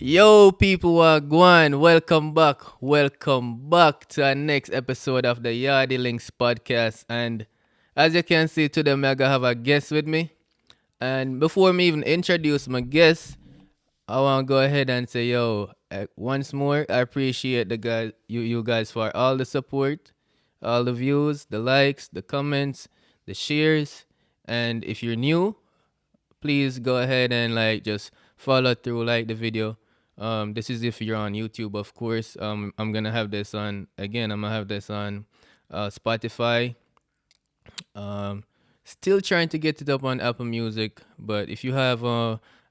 Yo, people, wagwan, welcome back to our next episode of the Yaadie Links podcast. And as you can see today, I have a guest with me. And before me even introduce my guest, I want to go ahead and say, once more, I appreciate the guys, you guys for all the support, all the views, the likes, the comments, the shares. And if you're new, please go ahead and just follow through, like the video. This is if you're on YouTube, of course. I'm gonna have this on again. I'm gonna have this on Spotify. Um, Still trying to get it up on Apple Music, but if you have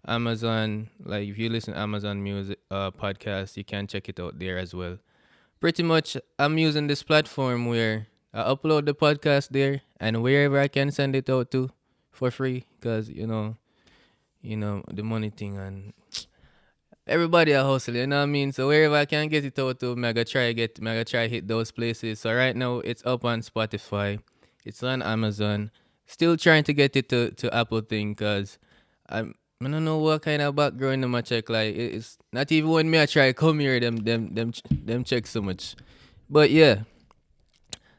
Amazon, like if you listen to Amazon Music podcast, you can check it out there as well. Pretty much, I'm using this platform where I upload the podcast there, and wherever I can send it out to for free, because the money thing and everybody a hustle, you know what I mean? So wherever I can get it out to, I gotta try hit those places. So right now it's up on Spotify, it's on Amazon. Still trying to get it to Apple thing, cause I don't know what kind of background them I check. Like it's not even when me I try come here them check so much. But yeah,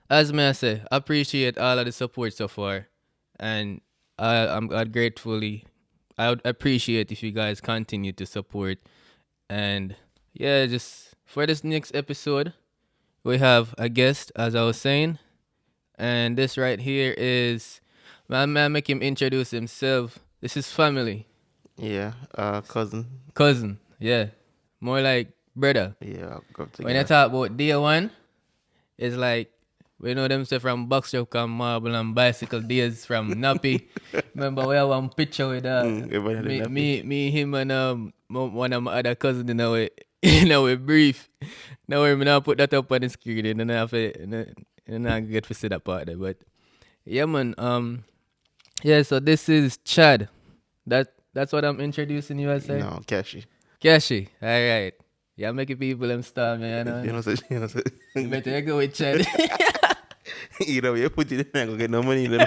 as me I say, I appreciate all of the support so far, and I'd gratefully I would appreciate if you guys continue to support. And yeah, just for this next episode, we have a guest, as I was saying, and this right here is my man. Make him introduce himself. This is family, Yeah, cousin. cousin. Yeah, more like brother. Yeah, go When I together. talk about day one, it's like we know them say from Buckshop and Marble and Bicycle days from Nappy. Remember we have one picture with Everybody had me, a nappy. me, him and one of my other cousins in our in our brief. Now we now put that up on the screen and then I have to and I get to see that part there. But yeah man, yeah, so this is Chad. That's what I'm introducing you as, sir. No, Kashi. Kashi. Alright. Yeah, making people them star me, you You know. know, say, you know, say, You better go with Chad. you put it in there, go get no money. Then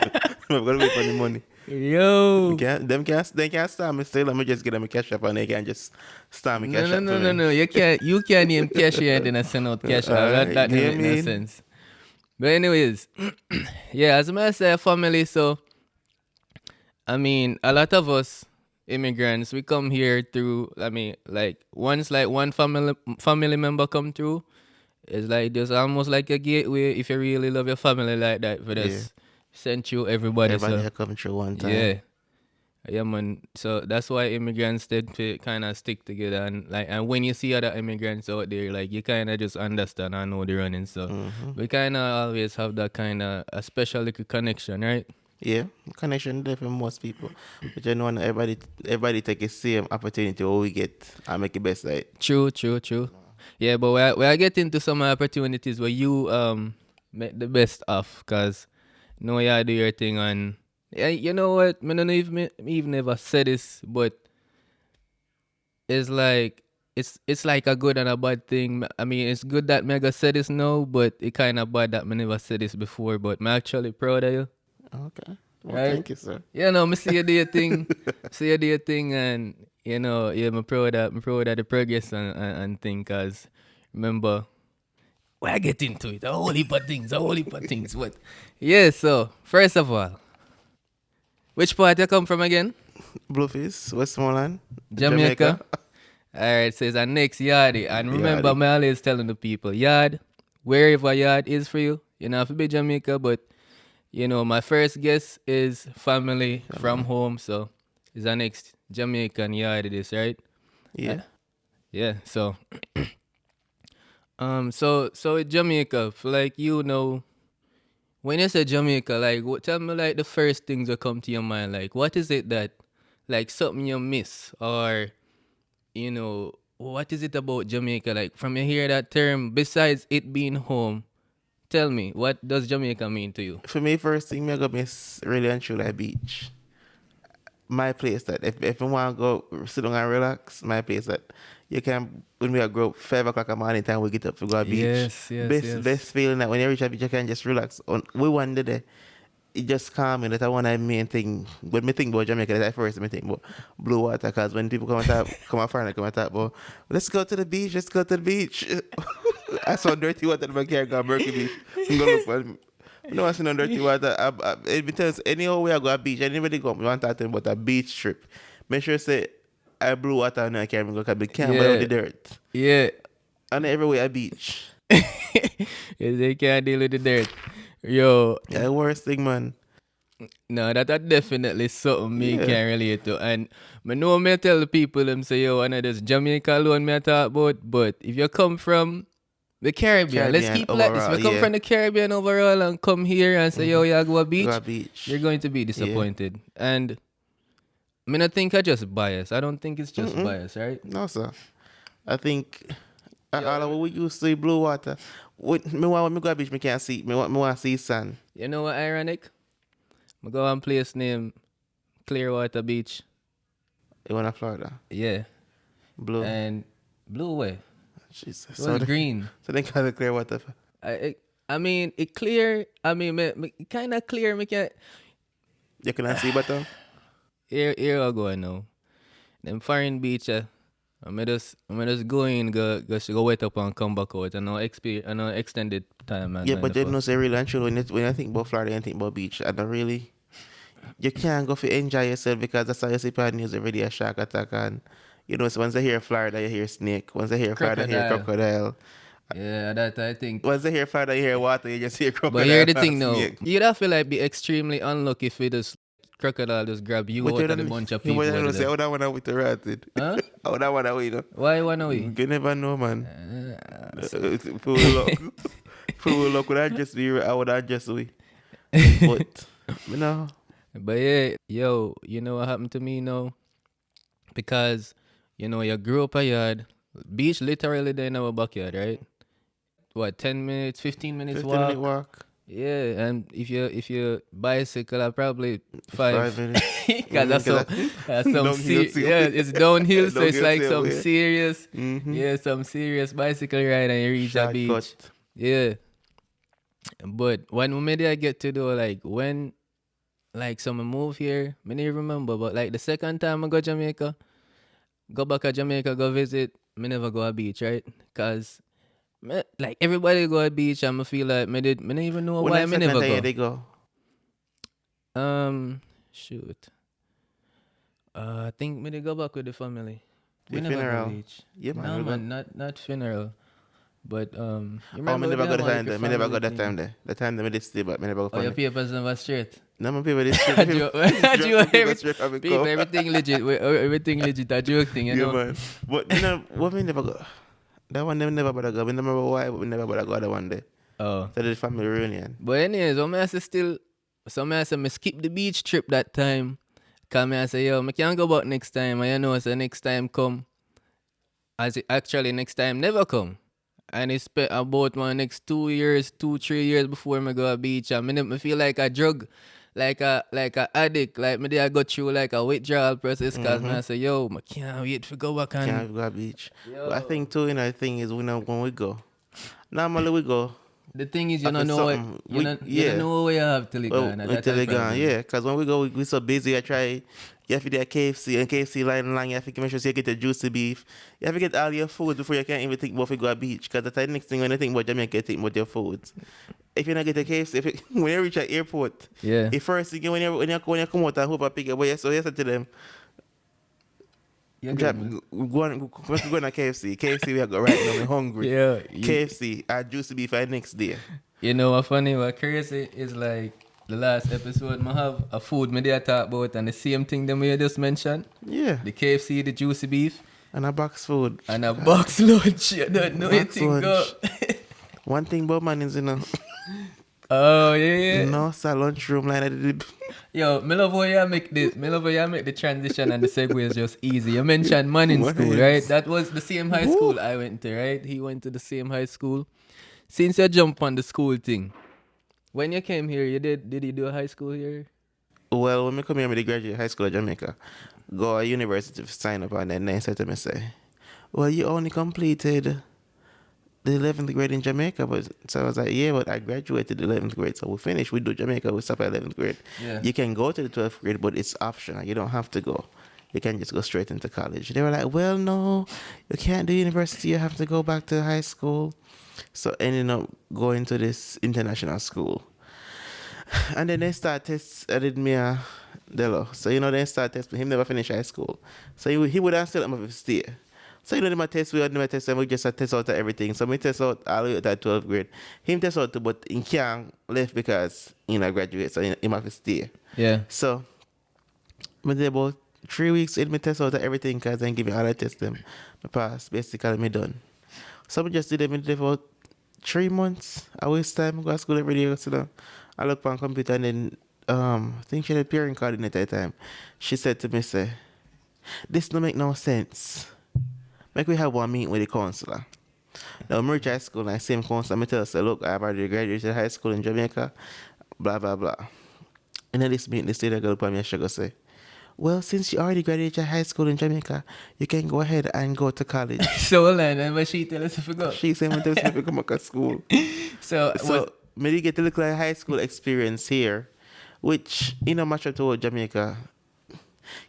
I'm gonna wait for the money. Yo. They can't start me still. Let me just get them a cash up and they can just start me No, cash no, up no, for no, me. no. You can't name Kashi and then I send out Kashi. That don't Yeah, make no man. sense. But anyways, yeah, as I say, family. So I mean, a lot of us immigrants, we come here through. I mean, like once like one family member come through, it's like just almost like a gateway. If you really love your family like that, for Yeah. just send you everybody. Everybody So had come through one time. yeah. Yeah, man. So that's why immigrants tend to kind of stick together, and when you see other immigrants out there, like you kind of just understand and know the running. So Mm-hmm. we kind of always have that kind of a special little connection, right? Yeah, connection there for most people. But you know, everybody take the same opportunity what we get and make the best of it. True, true, true. Yeah, but we are getting to some opportunities where you make the best of, cause you do your thing, and yeah, you know what? I don't even ever said this, but it's like it's like a good and a bad thing. I mean, it's good that Mega said this now, but it kind of bad that me never said this before. But I'm actually proud of you, Okay. Well, right? thank you, sir. You know, me see you do your thing, see you do your thing, and yeah, I'm proud of the progress and thing. Cause remember, when I get into it, a whole heap of things, a whole heap of things. But yeah, so first of all, which part you come from again? Blueface, Westmoreland, Jamaica. All right, so it's our next Yaadie. And remember, Yaadie. I'm always telling the people, Yaad, wherever Yaad is for you, you know, if it be Jamaica, but, my first guess is family from home. So it's our next Jamaican Yaad it is, right? Yeah. Yeah, so, so with Jamaica, for like, when you say Jamaica, like, tell me, like, the first things that come to your mind. Like, what is it that, like, something you miss, or what is it about Jamaica? Like, from you hear that term, besides it being home, tell me, what does Jamaica mean to you? For me, first thing me I go miss really and truly a beach. My place that if I want to go sit down and relax, my place that you can when we grow up 5 o'clock in the morning time we get up to go to beach. Yes, yes, Best yes. feeling that when you reach a beach you can just relax. On we one day it just calm me. That's one of the main thing. When me think about Jamaica, that's first me think about blue water. Because when people come and foreign, come and talk about, let's go to the beach, let's go to the beach. I saw dirty water in my car, go to Berkeley Beach. I'm gonna look for no, I see no dirty water. It tells anyhow way I go to beach, anybody go, we want to talk to them about a beach trip. Make sure say I blue water and I can't even go because we can't buy out the dirt. Yeah. And everywhere a beach. Yes, they can't deal with the dirt. Yo. Yeah, the worst thing, man. No, that definitely something me Yeah. can relate to. And I know me tell the people them say, yo, I know this Jamaica alone me I talk about, but if you come from the Caribbean, let's keep it like this. If you come from the Caribbean overall and come here and say, yo, you go a beach, you're going to be disappointed. And I mean, I think I just bias. I don't think it's just bias, right? No, sir. I think all of what we used to see blue water. When me go to beach, me can't see. Me want to see sun. You know what ironic? I go on place named Clearwater Beach. You want to Florida? Yeah. Blue. And blue way. Jesus. It was green. So they call it Clearwater. I mean, it clear. I mean, me kind of clear. Me can. You cannot see better? Here I go now. Them foreign beach. I'm just go in, go wet up and come back out. I know extended time, man. Yeah, but they don't say really and truly when I think about Florida, I think about beach. I don't really. You can't go for enjoy yourself because that's how you see people on news every day a shark attack and so once they hear Florida, you hear snake. Once they hear Florida, you hear crocodile. Yeah, that I think. Once they hear Florida, you hear water, you just hear crocodile. But here's the thing now. You'd have to like be extremely unlucky if it just crocodile just grab you out of a bunch of people. I would say, I don't want to wait to rat it. Huh? I would want to wait. Why wanna we? You never know, man. Full luck. Full luck. Would I just be? I would just we. But you know. But yeah, yo, you know what happened to me now? Because you grew up a yard, beach literally there in our backyard, right? What, 10 minutes, 15 minutes 15 minute walk? Yeah, and if you bicycle, probably 5 minutes. Because that's some serious. Yeah, it's downhill, so it's like some serious, some serious bicycle ride, and you reach a beach. Cut. Yeah, but when maybe I get to do when someone move here, I don't remember, but the second time I go Jamaica, go back to Jamaica, go visit, me never go to beach, right? Cause everybody go to beach, and I feel like me don't even know why me never go. They go? Shoot. I think me they go back with the family. The We never funeral? go to beach. Yeah, man. No we go. man, not funeral. But you Me remember never we go the have, time there. Me never go family that thing? time there. The time that me did stay, but me never go Oh, your family. papers never straight. No, my people did I joke. I joke. People, People, everything legit. Everything legit. A joke thing, you yeah, know. man. But what me never go? That one never bother go. We never remember why, but we never bother go that one day. Oh. So the family reunion. But anyways, some I say me skip the beach trip that time. Cause me I say, yo, me can't go back next time. And so next time come. As it actually next time never come. And it spent about my next 3 years before me go to beach. And me feel like a drug, like a addict. Like me I go through like a withdrawal process. Cause me I say, yo, I can't wait to go back and Can't go to beach. But I think too, the thing is when we go. Normally we go. the thing is, you don't After know what something, you don't know where you have till it gone. Until they gone, yeah. Because when we go, we so busy. I try. You have to do a KFC and KFC line long. You have to make sure you get the juicy beef. You have to get all your food before you can even think about if you go to beach. Because that's the next thing when you think about Jamaica, you think about your food. If you not get the KFC, when you reach an airport, Yeah. the first thing when you come out and hope I pick up, so you say to them, You're Drop, good, man. we go on a KFC. KFC we are go right now. I'm hungry. Yeah. KFC, I juicy beef for the next day. You know what funny, what crazy is like the last episode I have a food me there talk about and the same thing that we just mentioned. Yeah. The KFC, the juicy beef, And a box food. and a box lunch. You don't know Box anything go. lunch. One thing about man is, Oh yeah. no, sir, lunchroom line. I did. Yo, me love how you make the transition and the segue is just easy. You mentioned man in school, Mannings. right? That was the same high school I went to, right? He went to the same high school. Since you jump on the school thing, when you came here, did you do a high school here? Well, when I come here, I graduate high school of Jamaica. Go to university to sign up and then they said to me, say, well, you only completed the 11th grade in Jamaica. But so I was like, yeah, but I graduated the 11th grade, so we finished. We do Jamaica. We stop at 11th grade. Yeah. You can go to the 12th grade, but it's optional. You don't have to go. You can just go straight into college. They were like, well, no, you can't do university. You have to go back to high school. So ending up going to this international school. And then they start test. I did me a Delo. So they start test. Him never finish high school. So he would have still have to stay. So them a test. We had them a test. And we just a test out of everything. So me test out all the way to 12th grade. Him test out too, but he can't left because he not graduate. So he have to stay. Yeah. So me did about 3 weeks in me test out of everything because then give me all the test them. Me pass. Basically me done. So we just did them for about 3 months. I waste time. Go to school every day. So I look on computer and then I think she had a parent coordinator at the time. She said to me, say, this don't make no sense. Make we have one meeting with the counselor. Now I'm reach high school and I same counselor, I tell her, say, look, I've already graduated high school in Jamaica, blah blah blah. And then this meeting, this lady girl upon me and she go say, well, since you already graduated high school in Jamaica, you can go ahead and go to college. So hold on, and what she tell us if we go? She said, when tell us if we come back to school. So me get to look like high school experience here, which much up to Jamaica.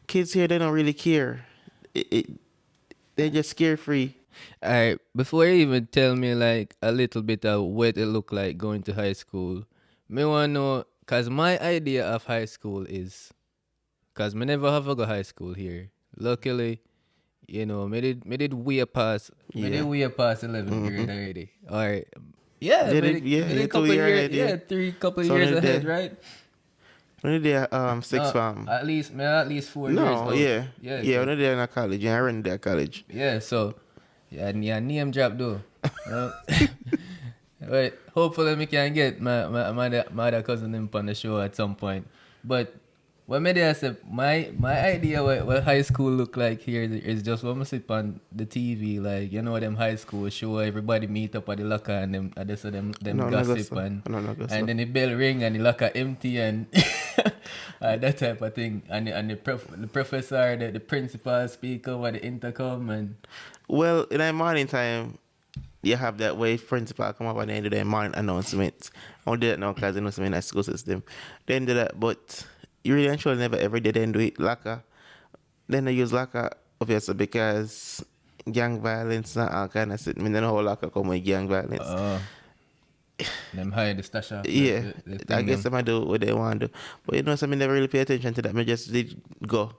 Kids here, they don't really care. They're just carefree. Alright, before you even tell me like a little bit of what it look like going to high school, me wanna know, cause my idea of high school is, cause me never have a go high school here. Luckily, me did way past, me did way past 11th grade already. Alright, yeah, They me did, me did couple years, yeah, couple So years they ahead, did. right? When they sixth farm. At least 4 years. No, old. yeah. Yeah. Yeah, when they're in college. Yeah, I ran there college. Yeah, so yeah, name drop though. But hopefully we can get my other cousin them on the show at some point. But what made I say my idea what high school look like here is just when we sit on the TV, like them high school show, everybody meet up at the locker and them No, gossip no, and no, go so. and then the bell ring and the locker empty and that type of thing. And the professor, the principal speak over the intercom and Well, in the morning time, you have that way principal come up at the end of the morning announcement. I don't do that now because I'm in a school system. Then do that, but you really actually never ever did then do it locker. Then they use locker obviously because gang violence and all kind of shit. I mean, the whole locker come with gang violence. Them hide the stash off. Yeah, the I thing guess them. they might do what they want to do. But so I never really pay attention to that. I just did go.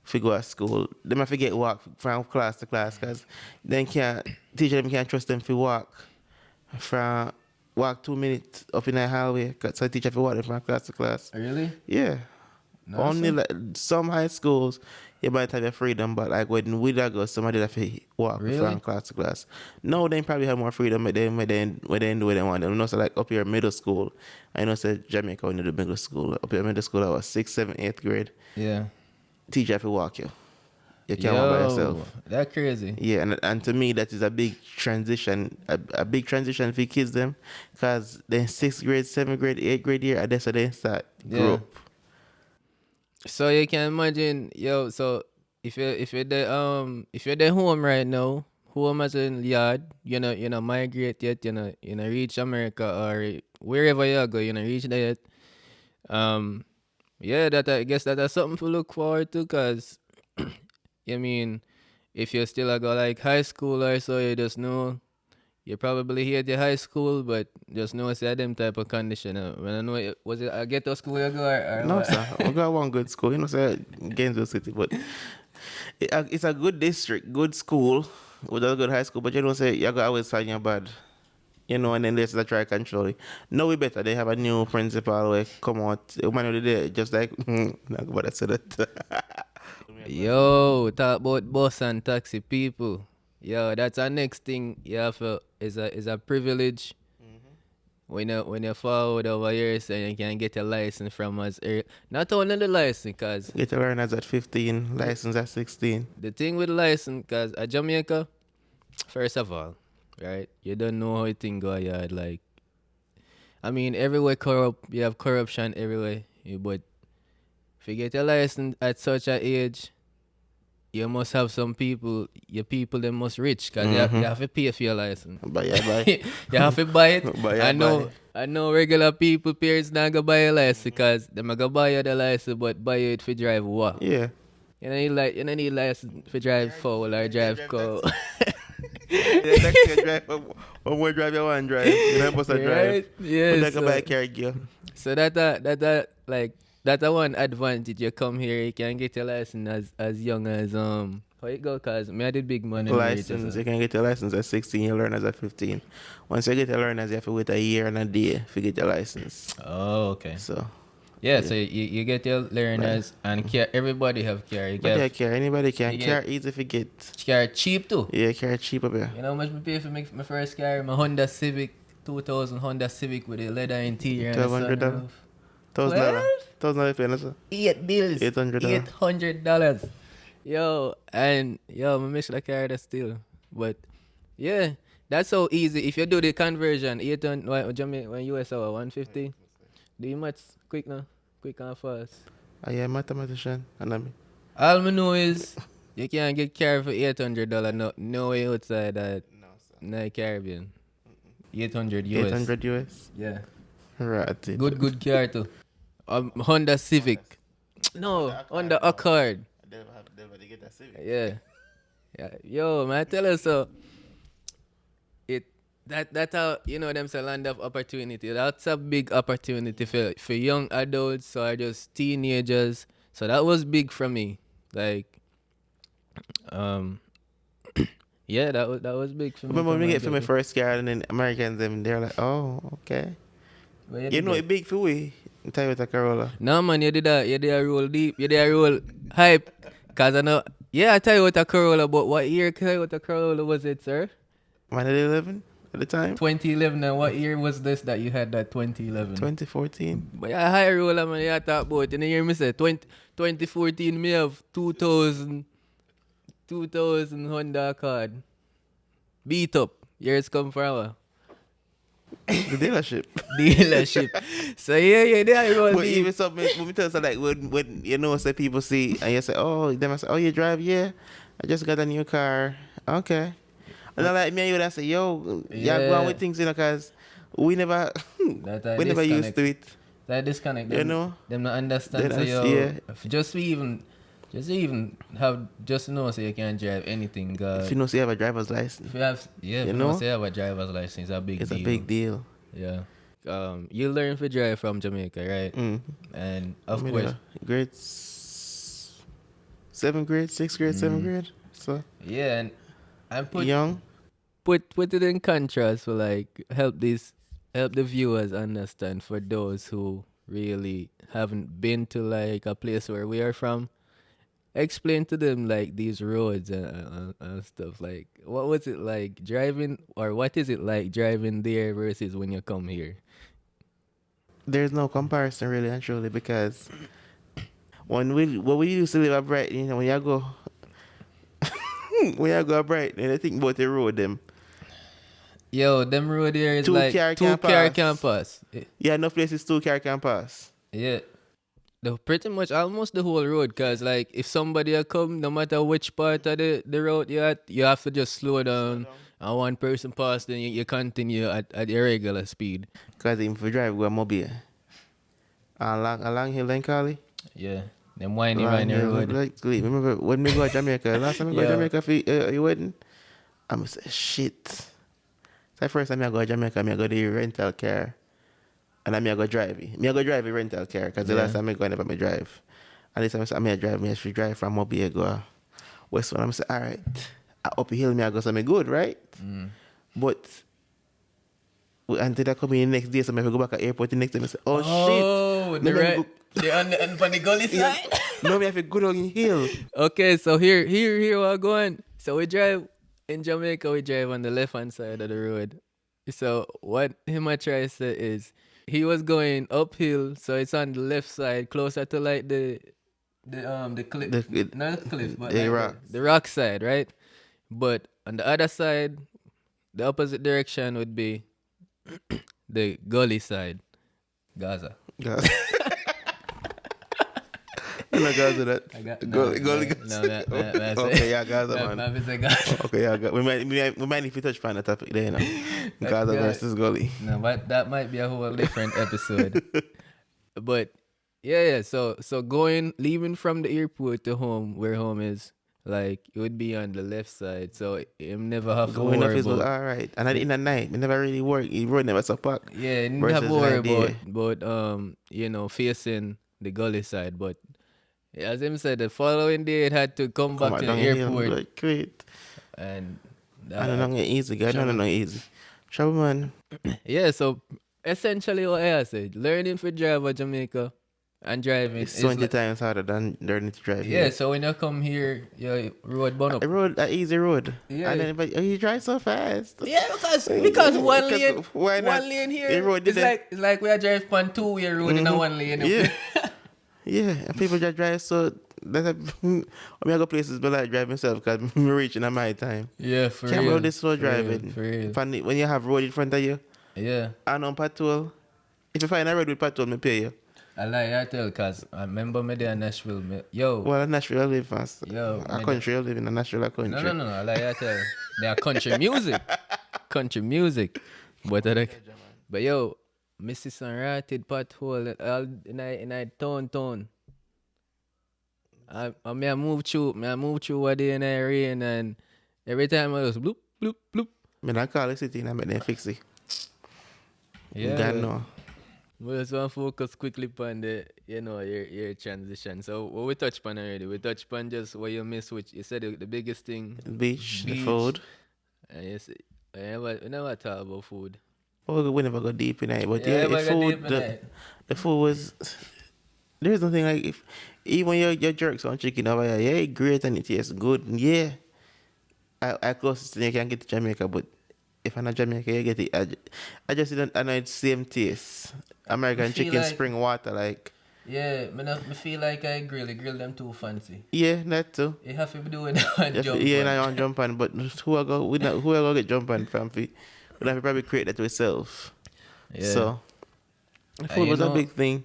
Figure out school. They might forget walk from class to class because then teacher them can't trust them to walk 2 minutes up in the hallway. So teacher fi walk them from class to class. Really? Yeah. No, Only sir. like some high schools you might have your freedom, but like when we that go, somebody that fi walk Really? from class to class. No, they probably have more freedom, but then when they do what they want. You know, so like up here middle school, I know say Jamaica when you do middle school. Up here middle school, I was 6th, 7th, 8th grade. Yeah. Teacher fi walk you. You can't walk by yourself. That crazy. Yeah, and to me that is a big transition, a big transition for kids them, cause then 6th grade, 7th grade, 8th grade year, and that's how they start grow up. So you can imagine, so if you're there home right now, home as in Yaad, you know migrate yet, you know reach America or wherever you go, reach there yet. Yeah, that I guess that's something to look forward to, cause I mean, if you still a go like high school or so, you just know you probably hate the high school, but just know it's a them type of condition. When I know was it a ghetto school you go or No, what? sir, we got one good school, say Gainesville City, but it's a good district, good school, with a good high school, but say you got always find your bad. And then there's the try control it. No, we better. They have a new principal who come out. Man of the day, just like, not what I said that. Yo, talk about bus and taxi people. Yo, that's our next thing. You have is a privilege. When you forward over here, so you can get a license from us. Not only the license, cause Get a learners at 15, license at 16. the thing with license, cause at Jamaica, first of all, right, you don't know how thing go yard. Like, I mean, everywhere corrupt. You have corruption everywhere. But if you get a license at such an age, you must have some people. Your people they must rich because you have to pay for your license. But yeah, bye. You have to buy it. But yeah, I know regular people parents not gonna buy a license because them gonna buy you the license, but buy you it for drive what? yeah. You don't need license for drive foul or drive co. Yeah, taxi drive. One more drive, you one drive. You know, supposed to drive. Right? Yeah. But like a bike carry gear. So that's a one advantage. You come here, you can get your license as young as how it go? Cause me I did big money. License, you can get your license at 16, you learn as at 15. Once you get your learners, you have to wait a year and a day to get your license. Oh, okay. So Yeah, so you get your learners and everybody have car. You but get yeah, care. Anybody can. you Care get- easy if you get. car cheap too. Yeah, care cheap up here. You know how much I pay for my first car? My Honda Civic, 2000 Honda Civic with a leather interior and a $1,200. sunroof. $1,000 paying us. $8 $800. Yo, and I miss the car that still. But yeah, that's so easy. If you do the conversion, 800 when US hour 150. Do you much quick now? Quick and fast. I am a mathematician. And I'm All I know is you can't get car for $800. No way outside that. No Caribbean. 800 US. 800 US. Yeah. Right. Good car too. Honda Civic. No, Honda Accord. Yeah. Yo, man, I tell you so. That how you know them say land of opportunity. That's a big opportunity for young adults or just teenagers. So that was big for me. Like, yeah, that was big for me. Remember when we get for my first car and then Americans them they're like, oh, okay. You know it big for we. Toyota Corolla. No man, you did a roll deep. You did a roll hype. Cause I know, yeah, I Toyota Corolla, but what year Toyota Corolla was it, sir? 2011 at the time. 2011. And what year was this that you had that 2011? 2014. But yeah, high roller man, you talk about. And you hear me say 2014 me have 2000 Honda Accord. Beat up. Years come from The dealership. dealership. So yeah, they are roll But deep. even something when we tell us like when you know say people see and you say, oh, them I say, oh, you drive, yeah. I just got a new car. Okay. And I like me and you would say, yo, yeah, go on with things, you know, cause we never we never used to it. That disconnect. You know? Them not understand. So if just even have just know so you can't drive anything. If you know say you have a driver's license. If you have you know say you have a driver's license, it's a big it's deal. a big deal. Yeah. You learn to drive from Jamaica, right? Mm. And of course, grades 7th grade, 6th grade, 7th grade. So yeah, and put young. Put it in contrast for like help the viewers understand for those who really haven't been to like a place where we are from. Explain to them like these roads and stuff. Like what was it like driving, or what is it like driving there versus when you come here? There's no comparison really and truly because when we used to live at Brighton, you know, when you go at Brighton and I think about the road them. Yo, them road here is Two like car two car can pass. Yeah, no places 2 car can pass. Yeah. Pretty much almost the whole road, cause like if somebody come, no matter which part of the road you're at, you have to just slow down. And one person pass, then you continue at your regular speed. Cause even if you drive go mobile. Along Hill and Cali. Yeah. Them whiny road. Like, remember when we go to Jamaica? Last time we go to Jamaica for your wedding? I'm say shit. So first time I go to Jamaica, I go to the rental car. And I go drive it. I go drive a rental car because the last time I go, I never drive. And this time I say, I drive, I should drive from Mobile, go Westwood. I'm say, all right. Up the hill, I go, so I'm good, right? Mm. But until I come in the next day, so I go back at the airport the next day, I say, oh shit. On the gully side. No, we have a good on hill. Okay, so here we're going. So we drive in Jamaica, we drive on the left hand side of the road. So what him I try to say is he was going uphill, so it's on the left side, closer to like the cliff, not the cliff, but the like rock. the rock side, right? But on the other side, the opposite direction would be the gully side, Gaza. You know Gaza that. I got Gully no, Gaza. man. Okay, yeah, Gaza man. Man, say Gaza. Okay, yeah, we might need to touch upon the topic there, you know. That Gaza guy- versus Gully. No, but that might be a whole different episode. But yeah. So leaving from the airport to home, where home is, like it would be on the left side. So him never have to Going worry office was about. alright. And in the night, we never really work. He road never so pack. Yeah, didn't have Versus to worry right there. about facing the gully side. But as him said, the following day it had to come Come back on to the down here, airport, like, great. and I don't know, easy, guy. No, Trouble. no, easy. Trouble, man. yeah. So essentially, what I said, learning for drive at Jamaica and driving It's is 20 like, times harder than learning to drive. yeah. So when you come here, your road burn up. A road, an easy road. Yeah. And then, but you drive so fast. Yeah, because one lane, why not? one lane The here. road It's didn't- like we are driving on 2-way road in a one lane. Yeah. Yeah, and people just drive so. That's a, when I go places, but like drive myself because I'm reaching at my time. Yeah, for Can't real. road this slow For real, driving. for real. When you have road in front of you Yeah. and on patrol, if you find a road with patrol, me pay you. I like I tell because I remember me there in Nashville. Yo. Well, in Nashville, I live fast. Yo, A me country, I live in a Nashville, a country. No. I like I tell. They are country music. Country music. But yo, Missy some ratted pothole all in I town. I move through one day in the rain and every time I was bloop, bloop, bloop. I call the city and I make them fix it. Yeah. God know. We just want to focus quickly on the, your transition. So what we touched upon already? We touched upon just what you miss, which you said the biggest thing. Beach, the Beach. food. And you say, we never talk about food. Oh, we never go deep in it. But Yeah, yeah, we the go food, deep in it. the food was... There's nothing like... Even your jerks on chicken over here, yeah, it's great and it tastes good. Yeah. I closest thing you can get to Jamaica, but if I'm not Jamaica, you get it. I just don't... I know it's same taste. American feel chicken, like- spring water, like... Yeah, me feel like I grill them too fancy. Yeah, that too. You have to be doing one jump. Yeah, on. I on jump on, but who I go get jump on from? We'll have to probably create that ourselves. Yeah. So, the food was a big thing.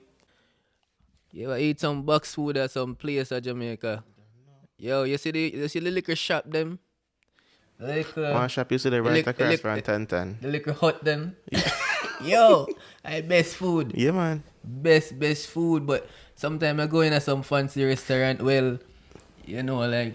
You ever eat some box food at some place at Jamaica? Yo, you see the liquor shop them? One shop you see the right across from Tantan. The liquor hut them. Yo, I best food. Yeah, man. Best food, but sometimes I go in at some fancy restaurant, well nice.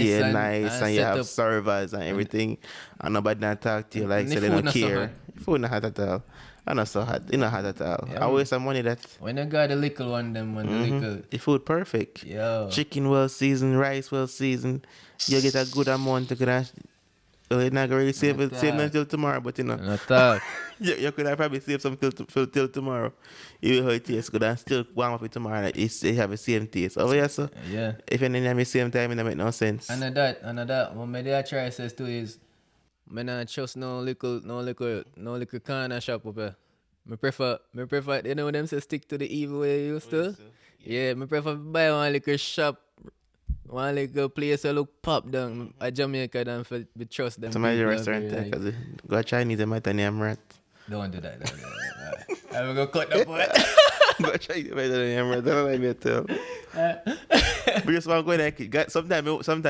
Yeah, and, nice. And you set have up. servers and everything. And nobody not talk to you like And so the they food don't not so care. hot. Food not hot at all. I'm not so hot. It's not hot at all. Yeah, I waste some money that. When I got the little one, them when the little. The food perfect. Yo. Chicken well seasoned, rice well seasoned. You get a good amount to get. You're not going to save until tomorrow, but Not talk. you could have probably save some till tomorrow. You know how it tastes good and still warm up it tomorrow. Like it have the same taste. Oh, yeah, so Yeah. if you're in the same time, it don't make no sense. And that, what me there try says too is, me not trust no liquor corner shop up here. Me prefer, them say stick to the evil way you used to. Yeah, me prefer buy one liquor shop, one liquor place that look pop down at Jamaica than for be trust them. Somebody people restaurant over there, here, because go Chinese, they might turn you rat. Don't do that. I'm gonna cut the part. Go Chinese, they might turn you rat. That's what I mean to tell. We just want to go in there. Sometimes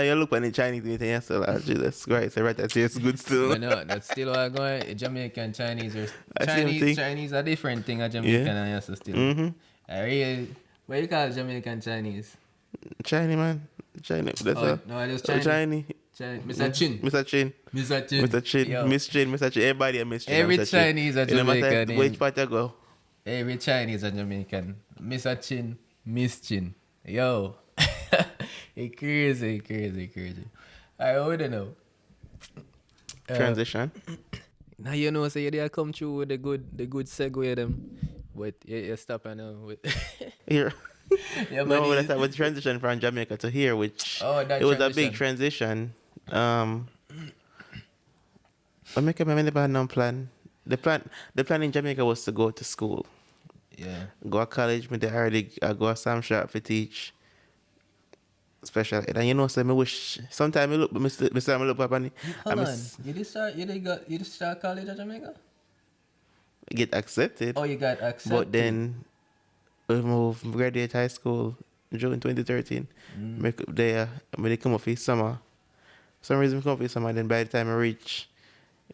you look on the Chinese and you think, yes, oh, Jesus Christ, right, that tastes good still. But no, that's still what I'm going. Jamaican, Chinese, or Same thing. Chinese are different thing. A Jamaican Yeah. and yes, still. Mm-hmm. I really, what you call Jamaican Chinese? Chinese, man. Chinese. That's all. No, it was Oh, Chinese. Chinese. Mr. Chin. Mr. Chin. Mr. Chin. Mr. Chin. Yo. Miss Chin. Mr. Chin. Everybody a Miss Chin. Every Mr. Chin. Chinese are It no matter Jamaican. which part you go. Every Chinese are Jamaican. Mr. Chin, Miss Chin. Yo. It crazy. I wouldn't know. Transition. Now you know, so they come through with the good segue them. But you stop and now with Here. yeah, No, but that's with transition from Jamaica to here, which that it was a big transition. Jamaica, I never had no plan. The plan in Jamaica was to go to school, yeah. go to college. Me they already go to some shop to teach special ed. And you know, so me wish sometimes I look, I look up and Hold on. You did start college at Jamaica? get accepted. Oh, you got accepted. But then we graduate high school. June 2013. Mm. Make there, when they come up for summer. For some reason, come up for summer. Then by the time I reach,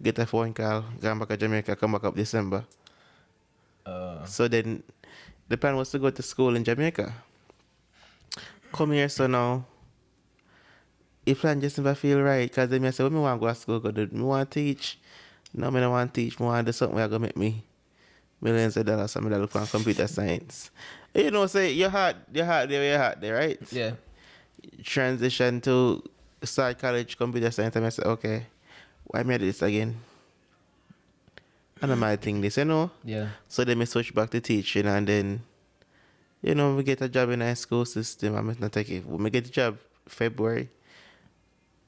get a phone call, come back to Jamaica, come back up December. Uh, So then the plan was to go to school in Jamaica. Come here, so now, if plan just never feel right, because then I say, when me want to go to school, go do, me want to teach. No, me don't want to teach, me want to do something where I go make me millions of dollars, something that look on computer science. You know, say, your heart there, right? yeah. Transition to start college, computer science, and I say, okay, why me do this again? I don't mind think this, you know? Yeah. So then me switch back to teaching, and then, you know, we get a job in a school system. I'm not take it. When we get a job February,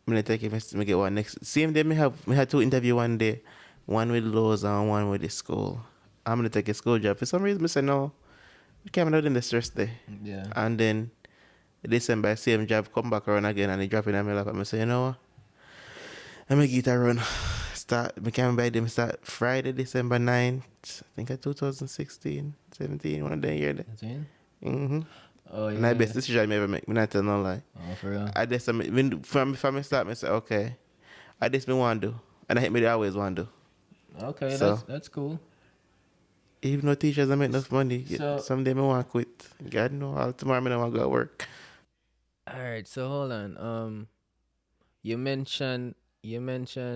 I'm not take it. Me get one next. Same day, me had two interview one day, one with Lowe's and one with the school. I'm gonna take a school job. For some reason, I say no. I can't do the stress there. Yeah. And then December, same job come back around again, and they drop in my lap. And I say, you know what? I'm gonna get a run. Start. Me can buy them start Friday, December 9th. I think at 2016, 17, one of them year there. That's it? Mm-hmm. Oh, yeah. And the best decision I ever make. Me not tell no lie. Oh, for real? I just from me start, me say okay. I just me want to do, and I hit me the always want to do. Okay, So that's cool. even though teachers don't make enough money, So, someday me want to quit. God know, all tomorrow me don't want to go to work. all right. So hold on. You mentioned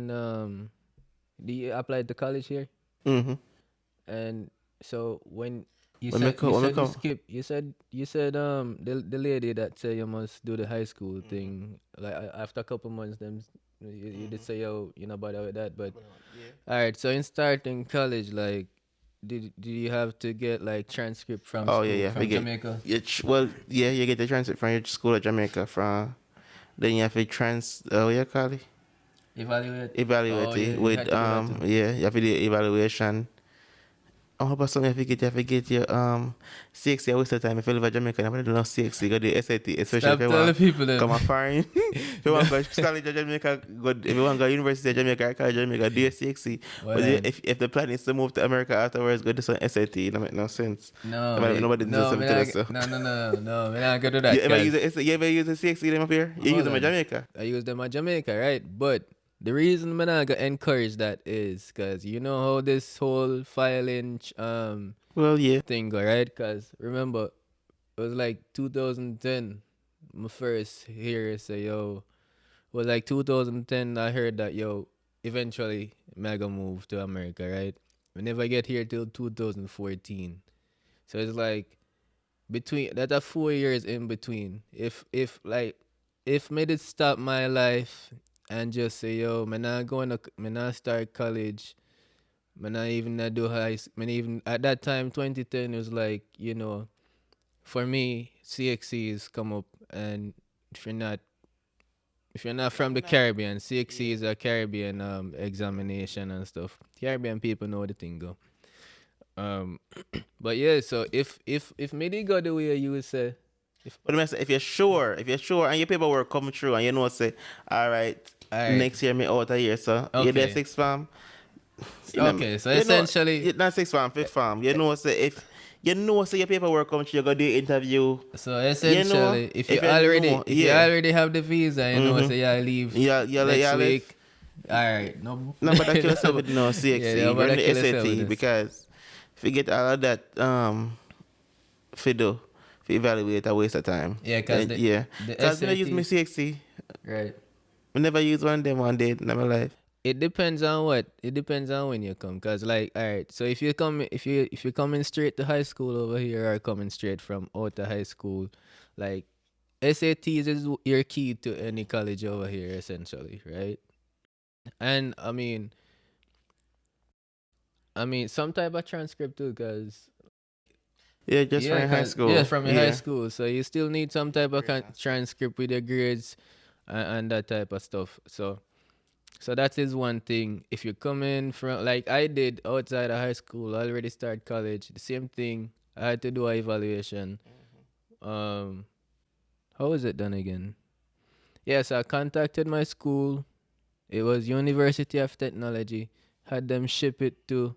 do you apply to college here? Mm-hmm. And so when you When me said come, you when me said you come. skip you said the lady that said you must do the high school thing like after a couple months then you did say yo you know bother with that but all right so in starting college like did you have to get like transcript from Oh school yeah. We from get Jamaica? well, yeah. You get the transcript from your school at Jamaica. From then you have to what you call it? Evaluate. Oh Evaluate yeah, it you with had to do that too. yeah. You have to do evaluation. Oh, but something you have to get your CXC. I waste the time. If you live in Jamaica, I'm gonna do no CXC. You got the SAT, especially if Stop you telling want people come them. a foreign. If you want to go to college in Jamaica, go. If you want to go to University of Jamaica, or college in Jamaica, do your CXC. Well But then, if the plan is to move to America afterwards, go do some SAT. It don't make no sense. Nobody does no, something to that. So no, me not gonna do you that, ever cause use you ever use a CXC them up here? You use hold them in on. Jamaica. I use them at Jamaica, right? But the reason me not gonna encourage that is cause you know how this whole filing Well, yeah. thing go, right? Cause remember it was like 2010. My first hear say yo was like 2010. I heard that yo eventually mega move to America, right? We never get here till 2014. So it's like between that are 4 years in between. If me did stop my life and just say yo, me not start college, me not even not do me even at that time 2010 it was like for me CXCs come up and if you're not if you're not from the Caribbean, CXC is a Caribbean examination and stuff. Caribbean people know the thing go. Um, but yeah, so if me did go the way you would say, But if you're sure, and your paperwork come through, and you know, say, all right, all right, next year me out a year, so you there okay, sixth farm. okay, so You know, essentially, not sixth farm, fifth farm. You know, say if you know, say your paperwork come through, you go do the interview. so You know, essentially, if you know, if you yeah, already have the visa, say yeah, I leave next yeah, week. All right, no, no, but kill yourself with no yeah, CXC, nobody run the kill yourself with SAT this. because if you get all of that, for do, for evaluate, a waste of time. Yeah, cause Then, yeah, the cause when I use my SAT, CXC, right. I never use one of them one day in my life. It depends on what. It depends on when you come. Cause like, all right. So if you're coming straight to high school over here, or coming straight from out of high school, like SATs is your key to any college over here, essentially, right? And I mean, some type of transcript too, cause Yeah, just from yeah, high cause yeah, school. from your high Yeah. school, so you still need some type of transcript with your grades and that type of stuff. So that is one thing. If you come in from like I did outside of high school, I already start college. The same thing. I had to do a evaluation. Um, how was it done again? Yes, I contacted my school. It was University of Technology. Had them ship it to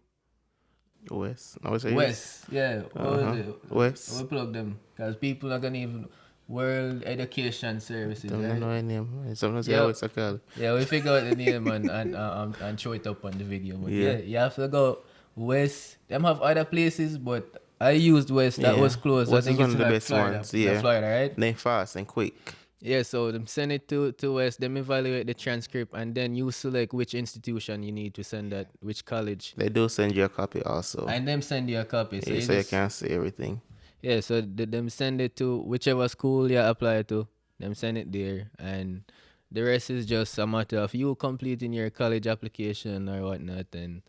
West. I would say yes. West. Yeah, what was Uh-huh. it? West. We plug them because people are gonna even World Education Services, Don't right? know any name. Sometimes I Yeah, always call. yeah. We figure out the name and show it up on the video. But Yeah. yeah, you have to go west. Them have other places, but I used west. That Yeah. was close. I West is think one it's of in the like best Florida, ones. the Yeah. Florida, right? They fast and quick. Yeah. So them send it to west. Them evaluate the transcript, and then you select which institution you need to send that, which college, They do send you a copy also. and them send you a copy. So Yeah, you so you just can see everything. yeah. So them send it to whichever school you apply to. Them send it there, and the rest is just a matter of you completing your college application or whatnot, and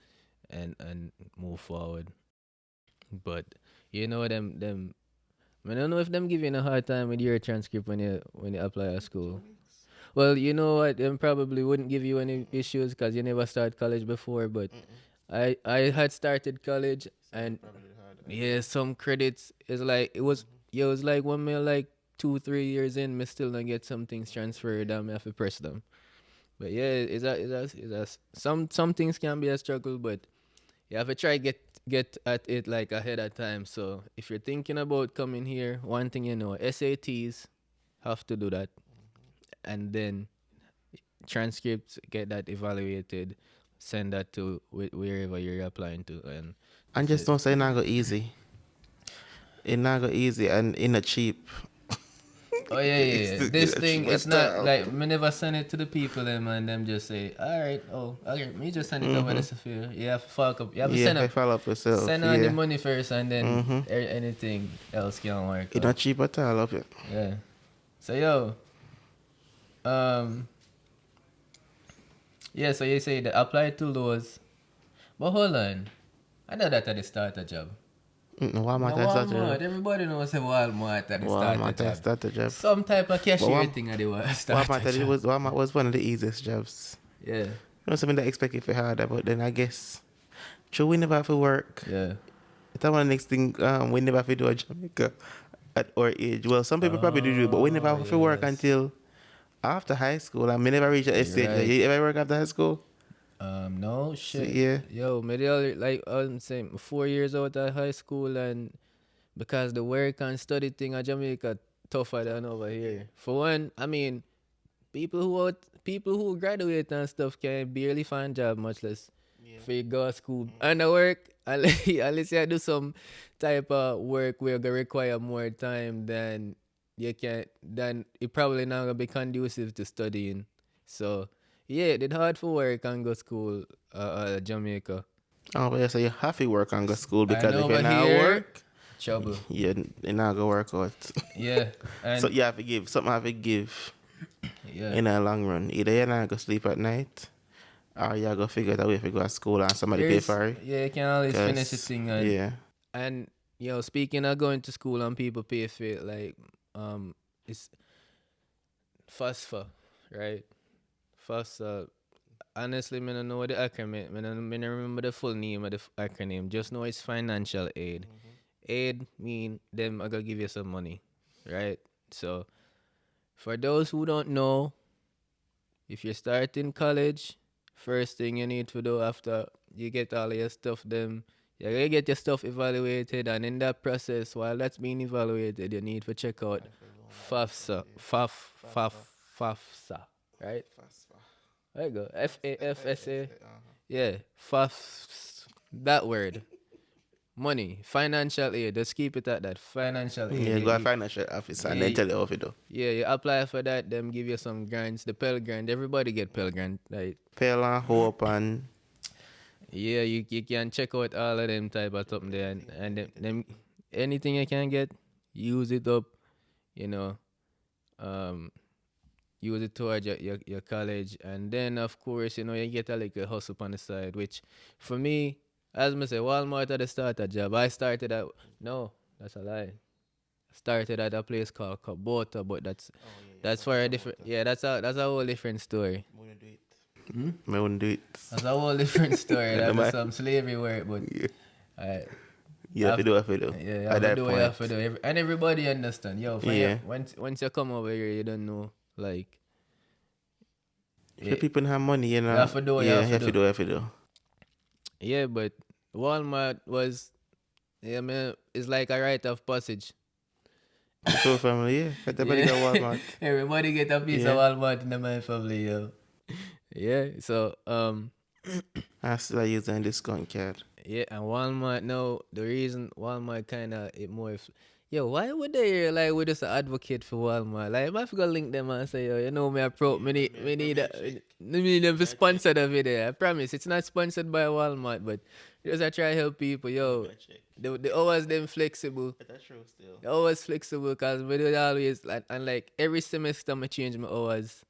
move forward. But you know them. I don't know if them giving a hard time with your transcript when you apply at school. Well, you know what? Them probably wouldn't give you any issues because you never started college before. But I had started college and yeah, some credits is like it was like when me like 2-3 years in, me still don't get some things transferred. I have to press them. But yeah, some things can be a struggle, but you have to try get at it like ahead of time. So if you're thinking about coming here, one thing you know, SATs have to do that, and then transcripts get that evaluated, send that to wherever you're applying to, and And that's just it. don't say it not go easy. It not go easy and in a cheap. Oh yeah, yeah, yeah. This thing it's not Metal. like me never send it to the people them and them just say, all right, oh, okay, me just send it over the Sophia. You have to fuck up. You have to Yeah, send if I up, follow up yourself. send on the Yeah. money first, and then anything else can work It out. not cheap at all of it. Yeah. So yo, um, yeah. So you say that apply to those, but hold on. I know that at the start a job. Walmart Now has that Walmart, job. everybody knows say Walmart at the start a Walmart has job. that job. Some type of cashier Wal- thing at the start a job. Walmart was one of the easiest jobs. Yeah, You know something that I expected for harder, but then I guess true we never have to work. yeah. It's one of the next thing we never have to do at Jamaica at our age. Well, some people probably do, but we never have to work Yes. until after high school. I never reach that stage. Right. You ever work after high school? No So, shit. yeah. Yo, maybe like I'm saying 4 years out of high school, and because the work and study thing at Jamaica tougher than over here. For one, I mean, people who graduate and stuff can barely find job, much less for you go to school and the work. Unless you do some type of work where gonna require more time than you can, then it probably not gonna be conducive to studying. So yeah, it's hard for work and go school Jamaica. Oh, but yeah, so you have to work and go to school And because if over you not here, work, trouble. you're not gonna work out. Yeah, and So you have to give something. Have to give yeah. in the long run. Either you're not gonna sleep at night, or you're gonna figure out a way if you go to school and somebody pay for it. Yeah, you can always finish the 'Cause, thing yeah. and speaking of going to school and people pay for it, like it's FAFSA, right? FAFSA. Honestly, I don't know what the acronym. I don't remember the full name of the acronym. Just know it's financial aid. Aid mean them I gonna give you some money, right? So for those who don't know, if you're starting college, first thing you need to do after you get all of your stuff them, you're gonna get your stuff evaluated, and in that process, while that's being evaluated, you need to check out FAFSA. FAFSA, right? There you go. FAFSA. Yeah, FAFS. That word. Money. Financial aid. Just keep it at that. Financial aid. Yeah, go to financial officer and then tell you how to do. Yeah, you apply for that, them give you some grants. The Pell Grant. Everybody get Pell Grant. Like, Pale and hope and yeah, you can check out all of them type of something there, and them anything you can get, use it up, you know. Use it towards your college, and then of course you get a little hustle on the side, which for me, as I say, Walmart at the start of job. I started at no, that's a lie. Started at a place called Kabota, but that's for a different that's a whole different story. I wouldn't do it. That's a whole different story. That was some slavery work, but I You have to do what you do. yeah, you At have to that do what you point. have to do. And everybody understand. Yo, Yeah. once you come over here, you don't know, like, If the people have money, you know. You have to do what you yeah, have to you have to do. yeah, but Walmart was, yeah, man, it's like a rite of passage. The whole family, yeah. Everybody got Walmart. Everybody get a piece of Yeah. Walmart in my family, yo. Yeah, so I still using discount card. yeah, and Walmart now the reason Walmart kinda it more yo, why would they like we just advocate for Walmart? Like I forgot link them and say, yo, you know me I pro me need me need them to sponsor the video. I promise it's not sponsored by Walmart, but just I try to help people, yo. The hours them flexible. That's true still. The hours flexible because we do always like and like every semester I change my hours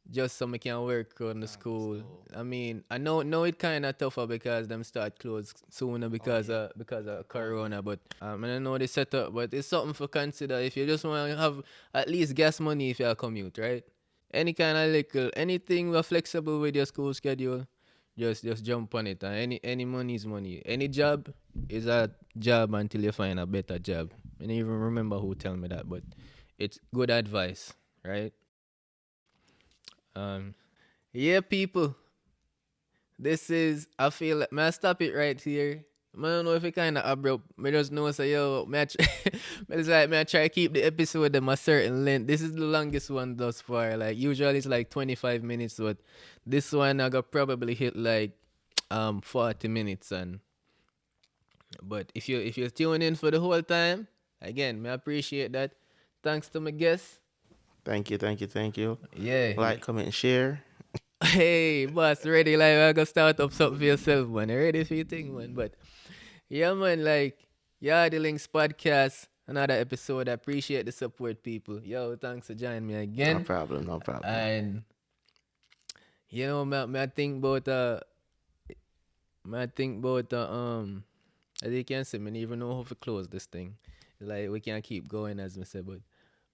just so I can work on the school. I mean, I know it kind of tougher because them start close sooner because of Corona. But I don't know the setup, but it's something for consider if you just want to have at least gas money if you commute, right? Any kind of little anything we're flexible with your school schedule, just jump on it. And any money is money. Any job is a job until you find a better job. I don't even remember who tell me that, but it's good advice, right? Um, yeah, people. This is I feel like may I stop it right here. I don't know if it kind of abrupt. I just know say yo, it's like I try to keep the episode at a certain length. This is the longest one thus far. Like usually it's like 25 minutes, but this one I got probably hit like 40 minutes and. But if you tune in for the whole time, again, I appreciate that. Thanks to my guests. Thank you. Yeah. Like, comment, share. Hey, boss, ready? Like, I gotta start up something for yourself, man. Ready for your thing, man. But yeah, man, like, Yaadie Links podcast, another episode. I appreciate the support, people. Yo, thanks for joining me again. No problem. And you know, I think about as you can see, I don't even know how to close this thing. Like we can't keep going as I said, but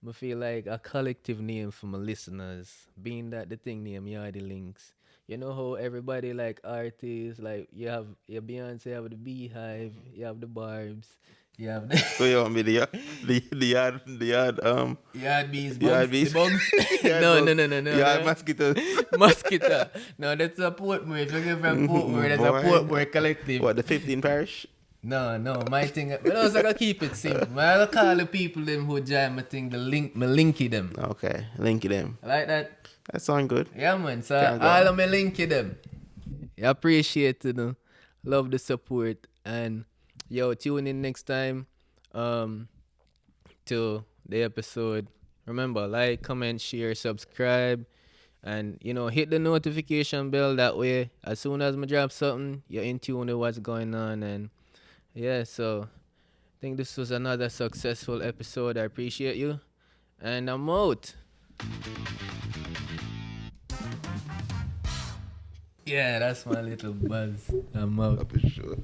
I feel like a collective name for my listeners, being that the thing name Yaadie Links. You know how everybody like artists, like you have your Beyonce, you have the Beehive, you have the Barbs, you have the So you want me the yard Yard bees, the yard bugs, bees? the bugs. Yard No, bugs. no, no, no, no. Yard no. mosquitoes. Mosquito. No, that's a Portmore. If you get from Portmore, that's a Boy. Portmore collective. What, the 15 parish? No, my thing. But also I gotta keep it simple. I gotta call the people them who join my thing the link, me linky them. Okay, linky them. I like that. That sound good. Yeah, man. So Can't go all on. of me linky them. I appreciate it. Love the support and yo tune in next time. To the episode. Remember, like, comment, share, subscribe, and hit the notification bell. That way, as soon as I drop something, you're in tune with what's going on. And yeah, so I think this was another successful episode. I appreciate you, and I'm out. Yeah, that's my little buzz. I'm out. For sure.